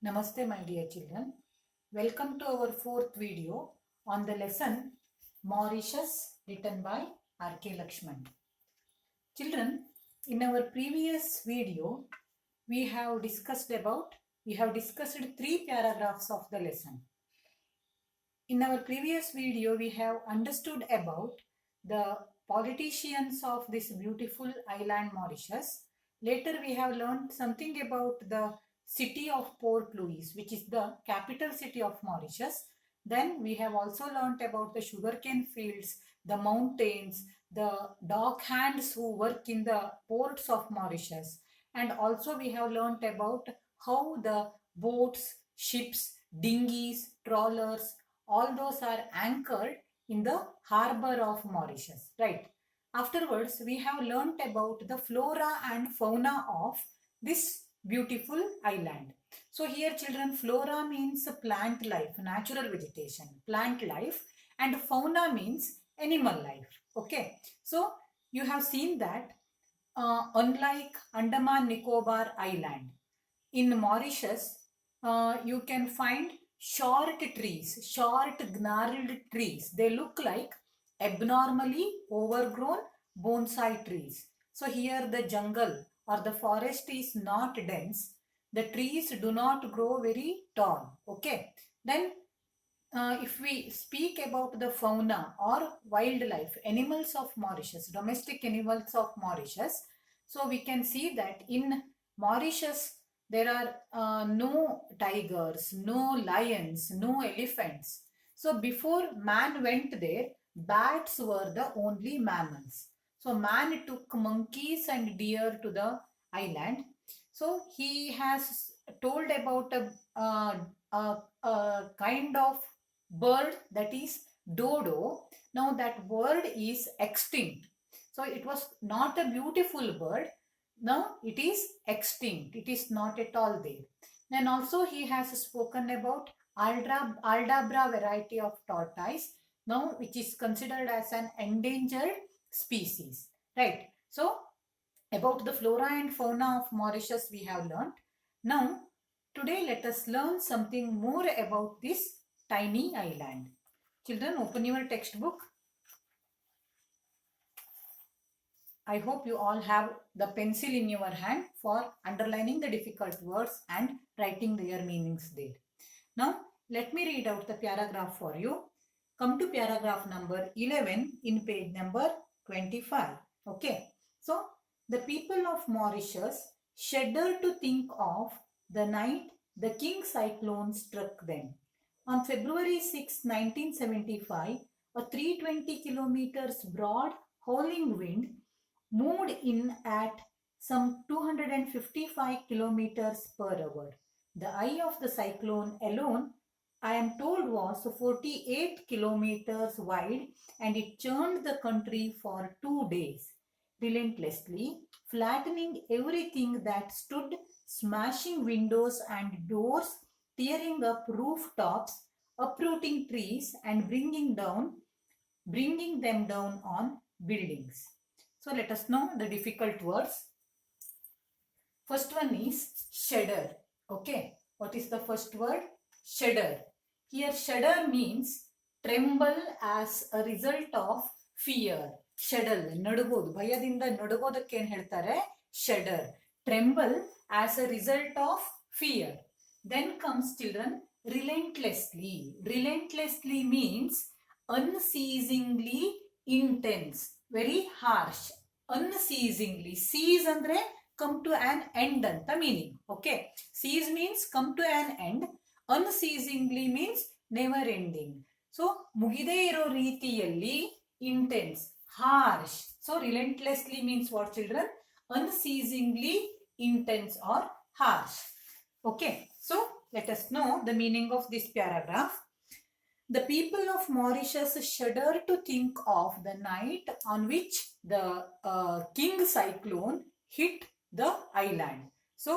Namaste, my dear children. Welcome to our fourth video on the lesson Mauritius, written by R.K. Lakshman. Children, in our previous video, we have discussed three paragraphs of the lesson. In our previous video, we have understood about the politicians of this beautiful island Mauritius. Later, we have learned something about the city of Port Louis, which is the capital city of Mauritius. Then we have also learnt about the sugarcane fields, the mountains, the dock hands who work in the ports of Mauritius. And also we have learnt about how the boats, ships, dinghies, trawlers, all those are anchored in the harbor of Mauritius, right? Afterwards, we have learnt about the flora and fauna of this beautiful island. So here children, flora means plant life, natural vegetation, plant life, and fauna means animal life. Okay, so you have seen that unlike Andaman Nicobar Island, in Mauritius, you can find short trees, short gnarled trees. They look like abnormally overgrown bonsai trees. So here the jungle or the forest is not dense. The trees do not grow very tall. Okay. Then if we speak about the fauna or wildlife, animals of Mauritius, domestic animals of Mauritius, so we can see that in Mauritius there are no tigers, no lions, no elephants. So before man went there, bats were the only mammals. So man took monkeys and deer to the island. So he has told about a kind of bird, that is dodo. Now that bird is extinct. So it was not a beautiful bird. Now it is extinct. It is not at all there. Then also he has spoken about Aldabra variety of tortoise, now which is considered as an endangered species. Right. So about the flora and fauna of Mauritius we have learnt. Now today let us learn something more about this tiny island. Children, open your textbook. I hope you all have the pencil in your hand for underlining the difficult words and writing their meanings there. Now, let me read out the paragraph for you. Come to paragraph number 11 in page number 25. Okay. So, the people of Mauritius shudder to think of the night the king cyclone struck them. On February 6, 1975, a 320 kilometers broad howling wind moved in at some 255 kilometers per hour. The eye of the cyclone alone, I am told, was 48 kilometers wide, and it churned the country for 2 days, relentlessly flattening everything that stood, smashing windows and doors, tearing up rooftops, uprooting trees, and bringing them down on buildings. So let us know the difficult words. First one is shudder. Okay. What is the first word? Shudder. Here shudder means tremble as a result of fear. Shudder. ನಡುಗೋದು, ಭಯದಿಂದ ನಡುಗೋದಕ್ಕೆ ಏನು ಹೇಳ್ತಾರೆ? Shudder. Tremble as a result of fear. Then comes children relentlessly. Relentlessly means unceasingly intense, very harsh. Unceasingly. Cease andre come to an end anta meaning. Okay. Cease means come to an end. Unceasingly means never ending. So mugide iro ರೀತಿಯಲ್ಲಿ intense, harsh. So relentlessly means what children? Unceasingly intense or harsh. Okay. So let us know the meaning of this paragraph. The people of Mauritius shudder to think of the night on which the king cyclone hit the island. So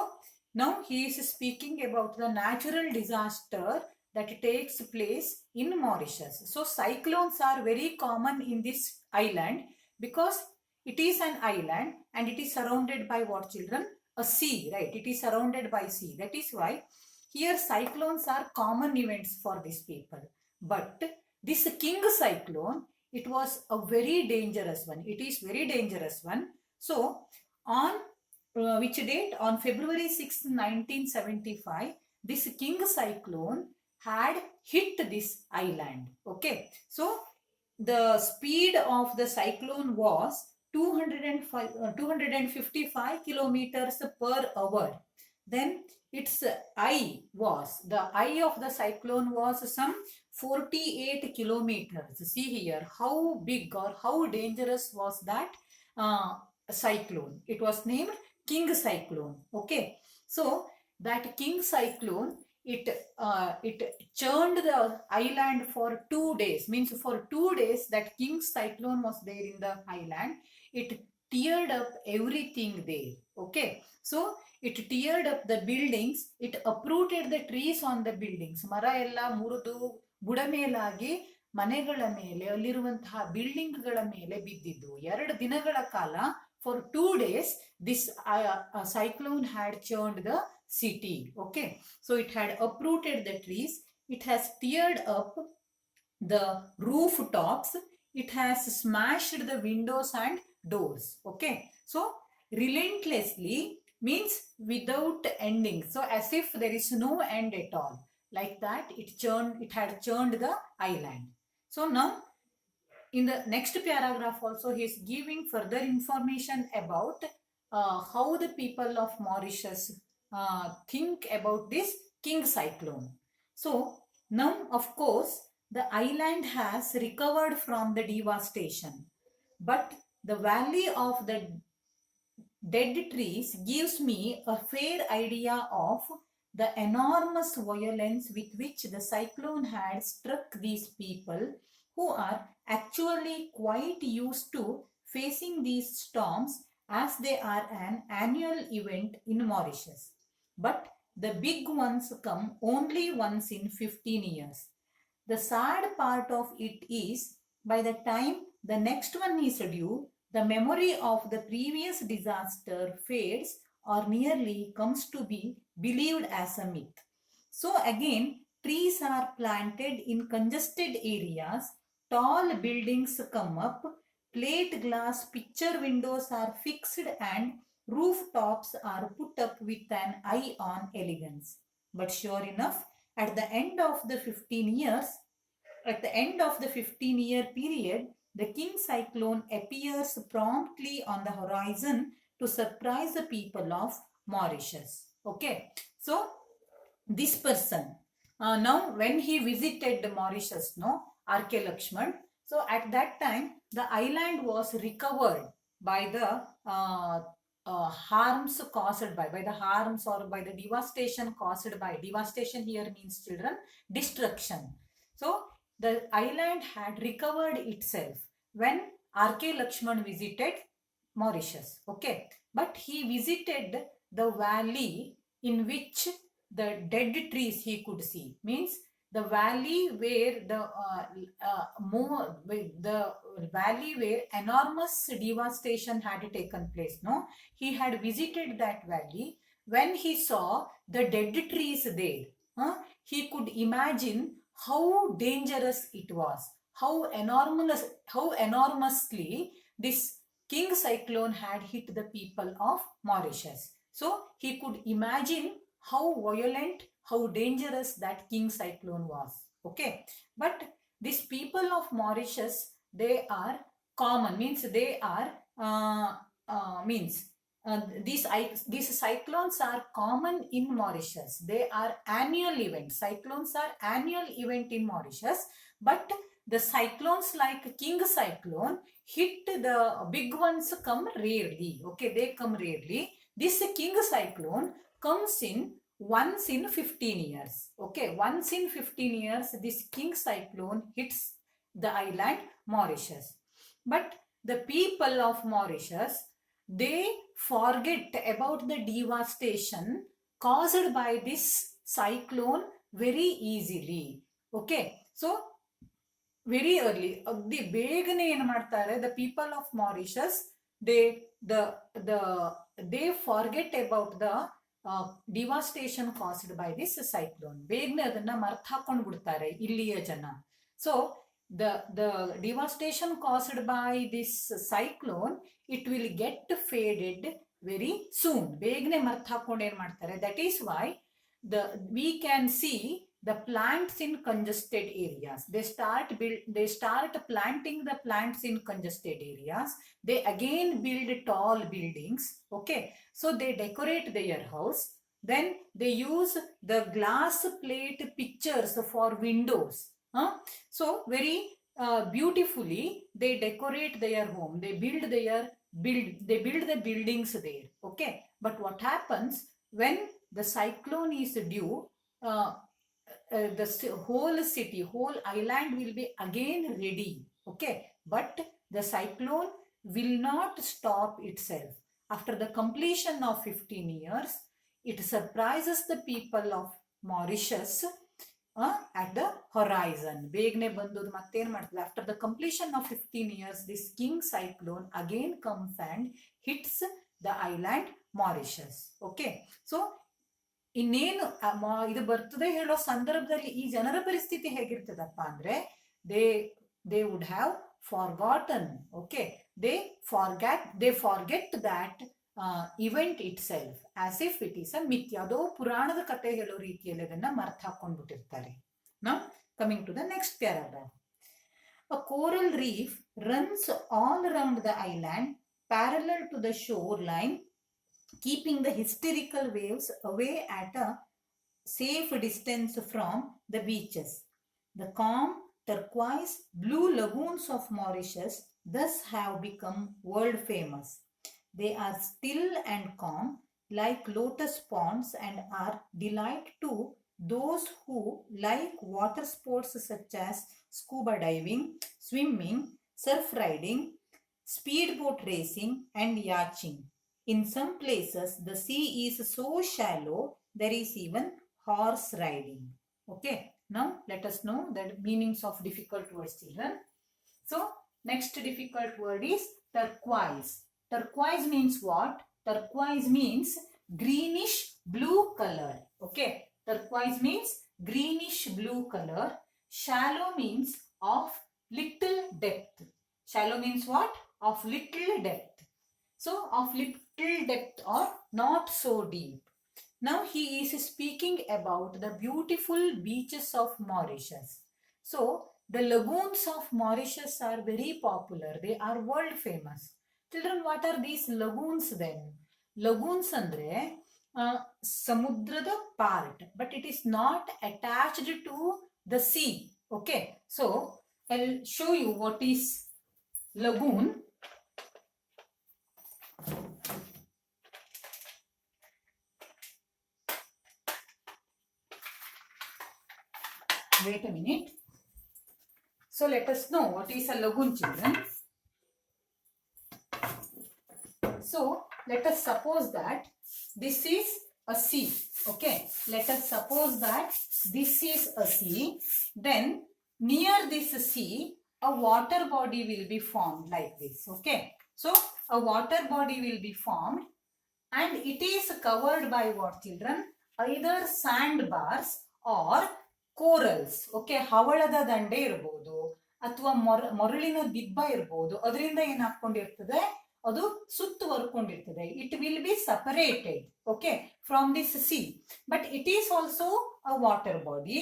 now he is speaking about the natural disaster that takes place in Mauritius. So cyclones are very common in this island because it is an island and it is surrounded by what children? A sea, right? It is surrounded by sea. That is why Here cyclones are common events for these people. But this king cyclone, it was a very dangerous one. It is very dangerous one. So on which date? On February 6, 1975, this king cyclone had hit this island. Okay. So the speed of the cyclone was 255 kilometers per hour. Then its the eye of the cyclone was some 48 kilometers. See here how big or how dangerous was that cyclone. It was named King Cyclone. Okay, so that King Cyclone, it churned the island for 2 days. Means for 2 days that King Cyclone was there in the island. It teared up everything there. Okay, so it teared up the buildings. It uprooted the trees on the buildings. ಮರ ಎಲ್ಲ ಮುರಿದು ಬುಡಮೇಲಾಗಿ ಮನೆಗಳ ಮೇಲೆ ಅಲ್ಲಿರುವಂತಹ ಬಿಲ್ಡಿಂಗ್ಗಳ ಮೇಲೆ ಬಿದ್ದಿದ್ದು. 2 ದಿನಗಳ ಕಾಲ, for 2 days, this cyclone had churned the city. Okay, so it had uprooted the trees. It has teared up the rooftops. It has smashed the windows and doors. Okay, so relentlessly means without ending. So as if there is no end at all. Like that, it had churned the island. So now in the next paragraph also he is giving further information about how the people of Mauritius think about this king cyclone. So now of course the island has recovered from the devastation, but the valley of the dead trees gives me a fair idea of the enormous violence with which the cyclone had struck these people, who are actually quite used to facing these storms as they are an annual event in Mauritius. But the big ones come only once in 15 years. The sad part of it is, by the time the next one is due, the memory of the previous disaster fades or nearly comes to be believed as a myth. So again, trees are planted in congested areas, tall buildings come up, plate glass picture windows are fixed, and rooftops are put up with an eye on elegance. But sure enough, at the end of the 15-year period, the king cyclone appears promptly on the horizon to surprise the people of Mauritius. Okay, so this person, now when he visited Mauritius, no, R.K. Lakshman, so at that time the island was recovered by the harms caused by the harms or by the devastation caused by, devastation here means children, destruction. So the island had recovered itself when R.K. Lakshman visited Mauritius. Okay, but he visited the valley in which the dead trees he could see. Means the valley where the valley where enormous devastation had taken place. No, he had visited that valley. When he saw the dead trees there, he could imagine how dangerous it was, how enormously this king cyclone had hit the people of Mauritius. So he could imagine how violent, how dangerous that king cyclone was. Okay, but these people of Mauritius, they are common, means they are these cyclones are common in Mauritius. They are annual events. Cyclones are annual event in Mauritius, but the cyclones like king cyclone hit, the big ones come rarely. Okay, they come rarely. This king cyclone comes in once in 15 years. Okay, once in 15 years this king cyclone hits the island Mauritius. But the people of Mauritius, they forget about the devastation caused by this cyclone very easily. Okay, so very early, ಅಗ್ದಿ ಬೇಗನೆ ಏನು ಮಾಡ್ತಾರೆ, the people of Mauritius, they forget about the devastation caused by this cyclone. ಬೇಗನೆ ಅದನ್ನ ಮರ್ತ್ ಹಾಕೊಂಡು ಬಿಡ್ತಾರೆ ಇಲ್ಲಿಯ ಜನ. So the devastation caused by this cyclone, it will get faded very soon. ಬೇಗನೆ ಮರ್ತ್ ಹಾಕೊಂಡು ಏನ್ ಮಾಡ್ತಾರೆ. That is why we can see the plants in congested areas. They start planting the plants in congested areas. They again build tall buildings. Okay, so they decorate their house. Then they use the glass plate pictures for windows. So very beautifully they decorate their home. They build the buildings there. Okay, but what happens when the cyclone is due? The whole city, whole island will be again ready. Okay, but the cyclone will not stop itself. After the completion of 15 years, it surprises the people of Mauritius at the horizon. ಬೇಗನೆ ಬಂದು ಮತ್ತೇನ್ ಮಾಡ್ತದೆ. After the completion of 15 years, this king cyclone again comes and hits the island Mauritius. Okay, so ಇನ್ನೇನು ಇದು ಬರ್ತದೆ ಹೇಳೋ ಸಂದರ್ಭದಲ್ಲಿ ಈ ಜನರ ಪರಿಸ್ಥಿತಿ ಹೇಗಿರ್ತದಪ್ಪ ಅಂದ್ರೆ, they would have forgotten. Okay, they forget that event itself as if it is a myth. ಯಾವುದೋ ಪುರಾಣದ ಕಥೆ ಹೇಳೋ ರೀತಿಯಲ್ಲಿ ಅದನ್ನ ಮರ್ತ್ ಹಾಕೊಂಡ್ಬಿಟ್ಟಿರ್ತಾರೆ. Now coming to the next paragraph. A coral reef runs all around the island parallel to the shoreline, keeping the hysterical waves away at a safe distance from the beaches. The calm, turquoise, blue lagoons of Mauritius thus have become world famous. They are still and calm like lotus ponds and are delight to those who like water sports such as scuba diving, swimming, surf riding, speedboat racing and yachting. In some places, the sea is so shallow, there is even horse riding. Okay, now let us know the meanings of difficult words, children. So, next difficult word is turquoise. Turquoise means what? Turquoise means greenish blue color. Okay, turquoise means greenish blue color. Shallow means of little depth. Shallow means what? Of little depth. So, of little depth or not so deep. Now, he is speaking about the beautiful beaches of Mauritius. So, the lagoons of Mauritius are very popular. They are world famous. Children, what are these lagoons then? Lagoons andre samudrada part, but it is not attached to the sea. Okay, so I'll show you what is lagoon. Wait a minute. So let us know what is a lagoon, children. So let us suppose that this is a sea. Okay, let us suppose that this is a sea. Then near this sea, a water body will be formed like this. Okay, so a water body will be formed and it is covered by what, children? Either sandbars or corals. Okay, ಹವಳದ ದಂಡೆ ಇರಬಹುದು ಅಥವಾ ಮರಳಿನ ದಿಬ್ಬ ಇರಬಹುದು. ಅದರಿಂದ ಏನ್ ಹಾಕೊಂಡಿರ್ತದೆ, ಅದು ಸುತ್ತುವರ್ಕೊಂಡಿರ್ತದೆ. It will be separated, okay, from this sea, but it is also a water body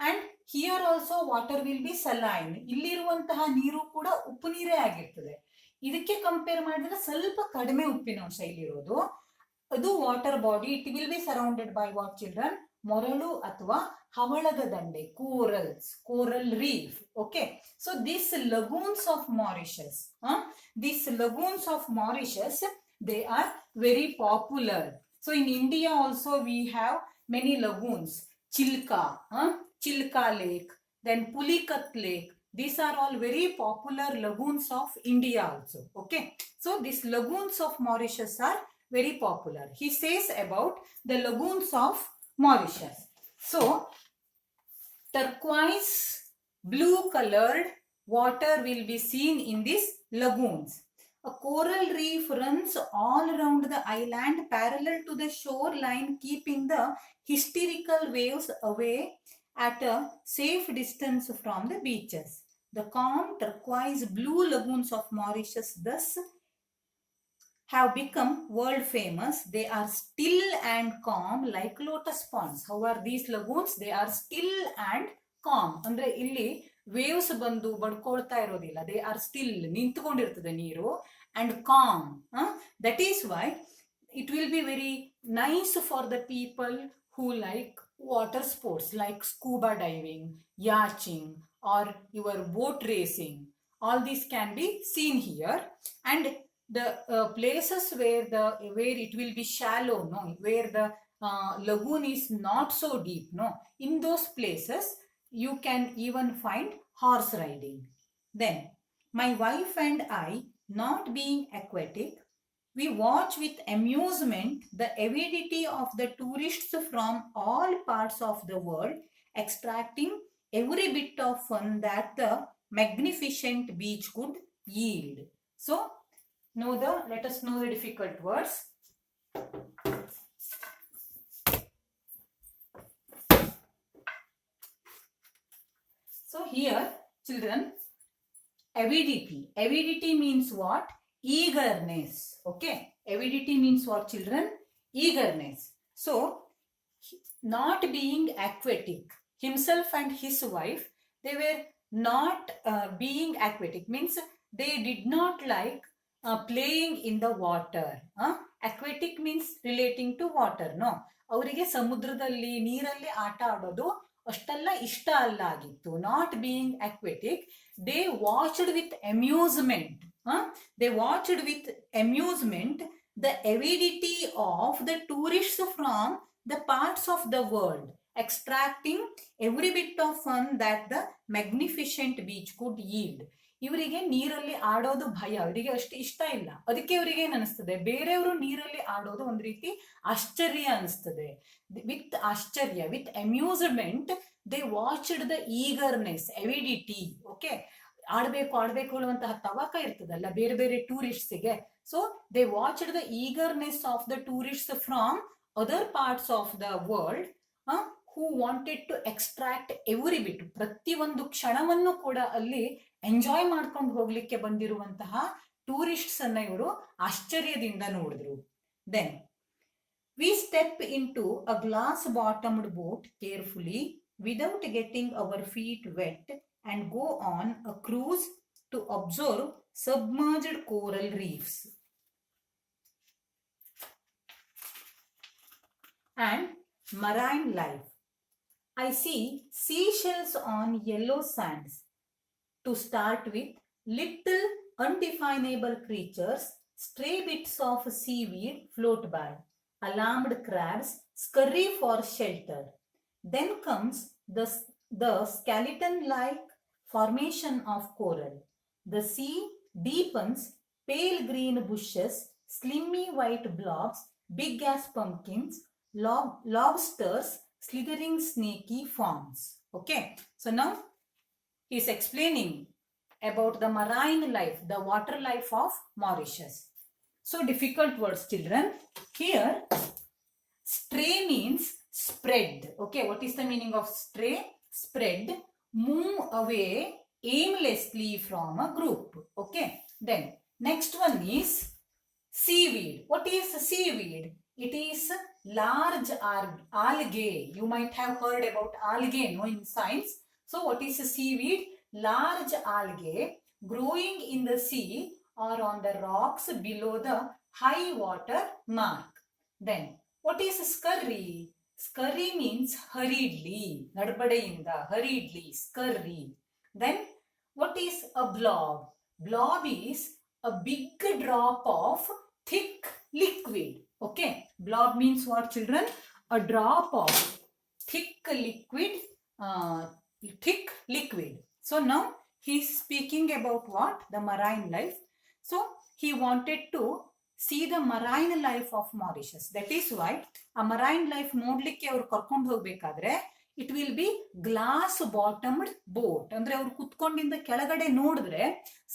and here also water will be saline. ಇಲ್ಲಿರುವಂತಹ ನೀರು ಕೂಡ ಉಪ್ಪು ನೀರೇ ಆಗಿರ್ತದೆ. ಇದಕ್ಕೆ ಕಂಪೇರ್ ಮಾಡಿದ್ರೆ ಸ್ವಲ್ಪ ಕಡಿಮೆ ಉಪ್ಪಿನಾಂಶ ಇಲ್ಲಿರೋದು. ಅದು water body. It will be surrounded by what, children? ಮೊರಳು ಅಥವಾ ಹವಳದ ದಂಡೆ, corals, coral reef. Okay, so these lagoons of Mauritius, they are very popular. So in India also we have many lagoons. Chilka Lake, then Pulikat Lake. These are all very popular lagoons of India also. Okay, so these lagoons of Mauritius are very popular. He says about the lagoons of Mauritius. So turquoise blue colored water will be seen in these lagoons. A coral reef runs all around the island parallel to the shoreline, keeping the hysterical waves away at a safe distance from the beaches. The calm turquoise blue lagoons of Mauritius thus have become world famous. They are still and calm like lotus ponds. How are these lagoons? They are still and calm. ಅಂದ್ರೆ ಇಲ್ಲಿ waves ಬಂದು ಬಡ್ಕೊಳ್ತಾ ಇರೋದಿಲ್ಲ. They are still, ನಿಂತ್ಕೊಂಡಿರ್ತದೆ ನೀರು, and calm. That is why it will be very nice for the people who like water sports like scuba diving, yachting, or your boat racing. All these can be seen here. And the places where it will be shallow, no, where the lagoon is not so deep, no, in those places you can even find horse riding. Then my wife and I, not being aquatic, we watch with amusement the avidity of the tourists from all parts of the world, extracting every bit of fun that the magnificent beach could yield. So, let us know the difficult words. So here, children, avidity. Avidity means what? Eagerness. Okay. Avidity means what, children? Eagerness. So, not being aquatic, himself and his wife, they were not being aquatic. Means they did not like playing in the water. Aquatic means relating to water. No. ಅವರಿಗೆ ಸಮುದ್ರದಲ್ಲಿ ನೀರಲ್ಲಿ ಆಟ ಆಡೋದು ಅಷ್ಟೆಲ್ಲ ಇಷ್ಟ ಅಲ್ಲ ಆಗಿತ್ತು. Not being aquatic, they watched with amusement. They watched with amusement the avidity of the tourists from the parts of the world, extracting every bit of fun that the magnificent beach could yield. ಇವರಿಗೆ ನೀರಲ್ಲಿ ಆಡೋದು ಭಯ, ಅವರಿಗೆ ಅಷ್ಟು ಇಷ್ಟ ಇಲ್ಲ. ಅದಕ್ಕೆ ಅವರಿಗೆ ಏನು ಅನಿಸ್ತದೆ, ಬೇರೆಯವರು ನೀರಲ್ಲಿ ಆಡೋದು ಒಂದು ರೀತಿ ಆಶ್ಚರ್ಯ ಅನಿಸ್ತದೆ. ವಿತ್ ಆಶ್ಚರ್ಯ, with amusement, they watched the eagerness, avidity. Okay, ಆಡ್ಬೇಕು ಅನ್ನುವಂತಹ ತವಕ ಇರ್ತದಲ್ಲ ಬೇರೆ ಬೇರೆ ಟೂರಿಸ್ಟ್ಸ್ಗೆ. So they watched the eagerness of the tourists from other parts of the world, who wanted to extract every bit, ಪ್ರತಿಯೊಂದು ಕ್ಷಣವನ್ನು ಕೂಡ ಅಲ್ಲಿ ಎಂಜಾಯ್ ಮಾಡ್ಕೊಂಡು ಹೋಗ್ಲಿಕ್ಕೆ ಬಂದಿರುವಂತಹ ಟೂರಿಸ್ಟ್ಸ್ ಅನ್ನ ಇವರು ಆಶ್ಚರ್ಯದಿಂದ ನೋಡಿದ್ರು. Then we step into a glass bottomed boat carefully without getting our feet wet and go on a cruise to observe submerged coral reefs and marine life. I see seashells on yellow sands. To start with, little undefinable creatures, stray bits of seaweed float by. Alarmed crabs scurry for shelter. Then comes the skeleton-like formation of coral. The sea deepens, pale green bushes, slimy white blobs, big as pumpkins, lobsters, slithering snaky forms. Okay, so now he is explaining about the marine life, the water life of Mauritius. So difficult words, children. Here, stray means spread. Okay, what is the meaning of stray? Spread, move away aimlessly from a group. Okay, then next one is seaweed. What is seaweed? It is large algae. You might have heard about algae, no, in science. So what is seaweed? Large algae growing in the sea or on the rocks below the high water mark. Then what is scurry? Scurry means hurriedly, nadbadeyinda, hurriedly, scurry. Then what is a blob? Blob is a big drop of thick liquid. Okay, blob means what, children? A drop of thick liquid. So now he is speaking about what? The marine life. So he wanted to see the marine life of Mauritius. That is why ಆ marine life ನೋಡ್ಲಿಕ್ಕೆ ಅವ್ರು ಕರ್ಕೊಂಡು ಹೋಗ್ಬೇಕಾದ್ರೆ it will be glass bottomed boat. ಅಂದ್ರೆ ಅವ್ರು ಕುತ್ಕೊಂಡಿಂದ ಕೆಳಗಡೆ ನೋಡಿದ್ರೆ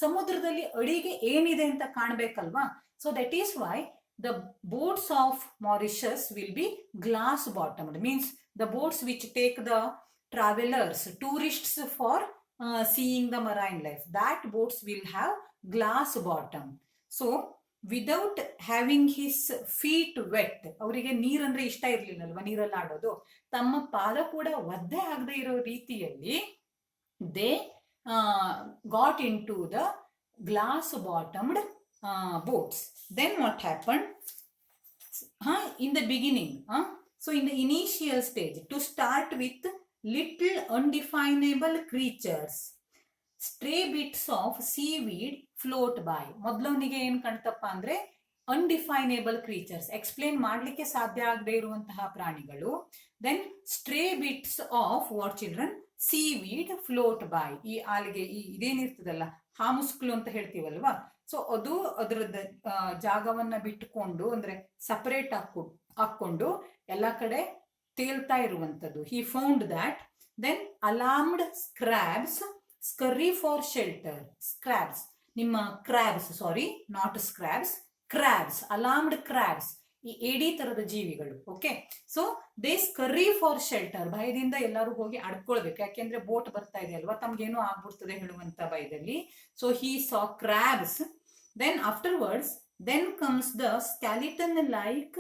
ಸಮುದ್ರದಲ್ಲಿ ಅಡಿಗೆ ಏನಿದೆ ಅಂತ ಕಾಣ್ಬೇಕಲ್ವಾ. So that is why the boats of Mauritius will be glass bottomed, means the boats which take the travelers, tourists for seeing the marine life, that boats will have glass bottom. So without having his feet wet, ಅವರಿಗೆ ನೀರಂದ್ರೆ ಇಷ್ಟ ಇರ್ಲಿಲ್ಲಲ್ವಾ, ನೀರಲ್ಲಿ ಆಡೋದು, ತಮ್ಮ ಪಾದ ಕೂಡ ಒದ್ದೆ ಆಗದೆ ಇರೋ ರೀತಿಯಲ್ಲಿ they got into the glass bottomed boats. Then what happened? In the beginning, so in the initial stage, to start with little undefinable creatures, stray bits of seaweed float by. ಮೊದಲವನಿಗೆ ಏನ್ ಕಾಣ್ತಪ್ಪ ಅಂದ್ರೆ ಅನ್ಡಿಫೈನೇಬಲ್ ಕ್ರೀಚರ್ಸ್, ಎಕ್ಸ್ಪ್ಲೇನ್ ಮಾಡ್ಲಿಕ್ಕೆ ಸಾಧ್ಯ ಆಗದೆ ಇರುವಂತಹ ಪ್ರಾಣಿಗಳು. Then stray bits of what children? Seaweed float by. ಈ algae ಇದೇನಿರ್ತದಲ್ಲ ಹಾಮುಸ್ಕ್ಲು ಅಂತ ಹೇಳ್ತೀವಲ್ವಾ, ಸೊ ಅದು ಅದರದ ಜಾಗವನ್ನ ಬಿಟ್ಟುಕೊಂಡು ಅಂದ್ರೆ ಸಪರೇಟ್ ಹಾಕೊಂಡು ಎಲ್ಲ ಕಡೆ ತೇಲ್ತಾ ಇರುವಂತದ್ದು. He found that. Then alarmed scrabs scurry for shelter. Scrabs, ನಿಮ್ಮ crabs, sorry not scrabs, crabs, alarmed crabs, ಈ ಏಡಿ ತರದ ಜೀವಿಗಳು. Okay, so they scurry for shelter, ಭಯದಿಂದ ಎಲ್ಲರೂ ಹೋಗಿ ಅಡ್ಕೊಳ್ಬೇಕು, ಯಾಕೆಂದ್ರೆ ಬೋಟ್ ಬರ್ತಾ ಇದೆ ಅಲ್ವಾ, ತಮ್ಗೇನೋ ಆಗ್ಬಿಡ್ತದೆ ಹೇಳುವಂತ ಭಯದಲ್ಲಿ. So he saw crabs. Then afterwards, then comes the skeleton-like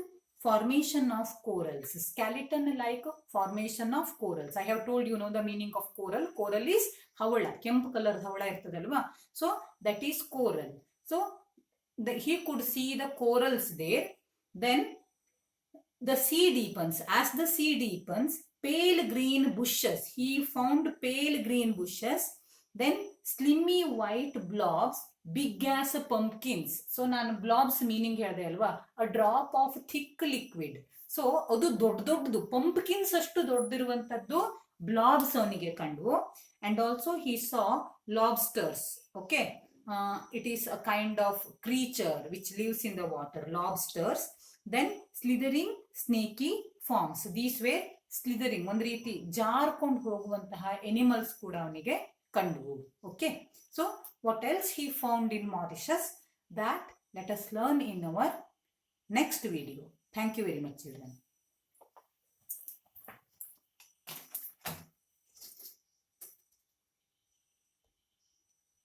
formation of corals. Skeleton-like formation of corals. I have told you know the meaning of coral. Coral is hawala, ಕೆಂಪು ಕಲರ್ ಹವಳ ಇರ್ತದಲ್ವಾ, so that is coral. So he could see the corals there. Then the sea deepens. As the sea deepens, pale green bushes. He found pale green bushes. Then slimy white blobs, big as pumpkins. So ನಾನು blobs meaning ಹೇಳಿದೆ ಅಲ್ವಾ, a drop of thick liquid. So ಅದು ದೊಡ್ಡದು pumpkins ಅಷ್ಟು ದೊಡ್ಡದಿರುವಂತದ್ದು blobs ಅವನಿಗೆ ಕಂಡು. And also he saw lobsters. Okay, it is a kind of creature which lives in the water, lobsters. Then slithering snaky forms. These were slithering, ಒಂದು ರೀತಿ ಜಾರ್ಕೊಂಡು ಹೋಗುವಂತಹ animals ಕೂಡ ಅವನಿಗೆ ಕಂಡು. Okay, so what else he found in Mauritius, that let us learn in our next video. Thank you very much, children.